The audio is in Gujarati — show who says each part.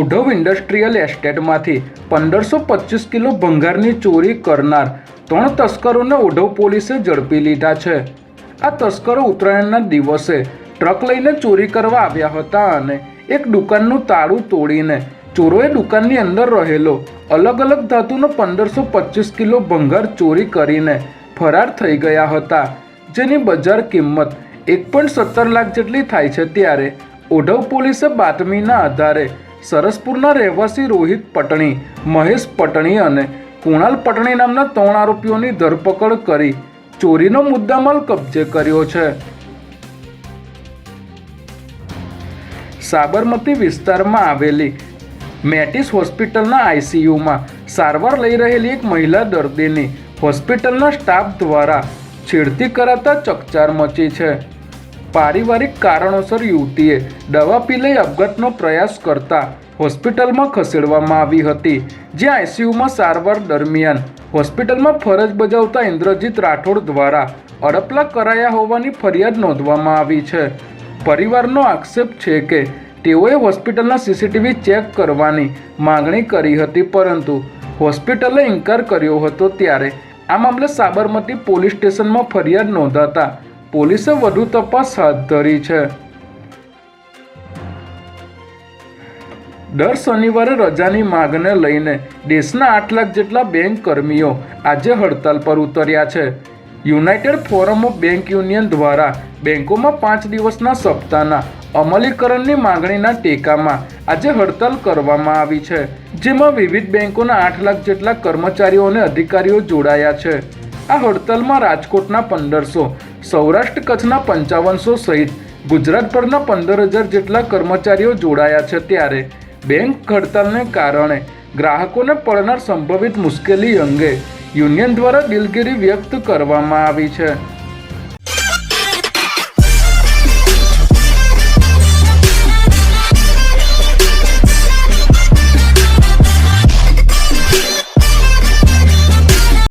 Speaker 1: ઓઢવ ઇન્ડસ્ટ્રીયલ એસ્ટેટમાંથી 1525 કિલો ભંગારની ચોરી કરનાર 3 તસ્કરોને ઓઢવ પોલીસે ઝડપી લીધા છે। આ તસ્કરો ઉત્તરાયણના દિવસે ટ્રક લઈને ચોરી કરવા આવ્યા હતા અને એક દુકાનનું તાળું તોડીને ચોરોએ દુકાનની અંદર રહેલો અલગ અલગ ધાતુનો 1525 કિલો ભંગાર ચોરી કરીને ફરાર થઈ ગયા હતા, જેની બજાર કિંમત 1.17 લાખ જેટલી થાય છે। ત્યારે ઓઢવ પોલીસે બાતમીના આધારે સરસપુરના રહેવાસી રોહિત પટણી, મહેશ પટણી અને કુણાલ પટણી નામના 3 આરોપીઓની ધરપકડ કરી ચોરીનો મુદ્દામાલ કબજે કર્યો છે। સાબરમતી વિસ્તારમાં આવેલી મેટિસ હોસ્પિટલના આઈસીયુમાં સારવાર લઈ રહેલી એક મહિલા દર્દીની હોસ્પિટલના સ્ટાફ દ્વારા છેડતી કરાતા ચકચાર મચી છે। પારિવારિક કારણોસર યુવતીએ દવા પી લઈ આપઘાતનો પ્રયાસ કરતા હોસ્પિટલમાં ખસેડવામાં આવી હતી, જ્યાં આઈસીયુમાં સારવાર દરમિયાન હોસ્પિટલમાં ફરજ બજાવતા ઇન્દ્રજીત રાઠોડ દ્વારા અડપલા કરાયા હોવાની ફરિયાદ નોંધવામાં આવી છે। પરિવારનો આક્ષેપ છે કે તેઓએ હોસ્પિટલના સીસીટીવી ચેક કરવાની માંગણી કરી હતી, પરંતુ હોસ્પિટલે ઇનકાર કર્યો હતો। ત્યારે આ મામલે સાબરમતી પોલીસ સ્ટેશનમાં ફરિયાદ નોંધાતા પોલીસે વધુ તપાસ હાથ ધરી છે। દર શનિવારે રજાની માંગને લઈને દેશના 8 લાખ જેટલા બેંક કર્મીઓ આજે હડતાલ પર ઉતર્યા છે। United forum of bank union દ્વારા બેંકોમાં 5 દિવસના સપ્તાહના અમલીકરણની માંગણીના ટેકામાં આજે હડતાલ કરવામાં આવી છે, જેમાં વિવિધ બેંકોના 8 લાખ જેટલા કર્મચારીઓ અને અધિકારીઓ જોડાયા છે। આ હડતાલમાં રાજકોટના 1500, સૌરાષ્ટ્ર કચ્છના 5500 સહિત ગુજરાતભરના 15,000 જેટલા કર્મચારીઓ જોડાયા છે। ત્યારે બેંક હડતાલને કારણે ગ્રાહકોને પડનાર સંભવિત મુશ્કેલી અંગે યુનિયન દ્વારા દિલગીરી વ્યક્ત કરવામાં આવી છે।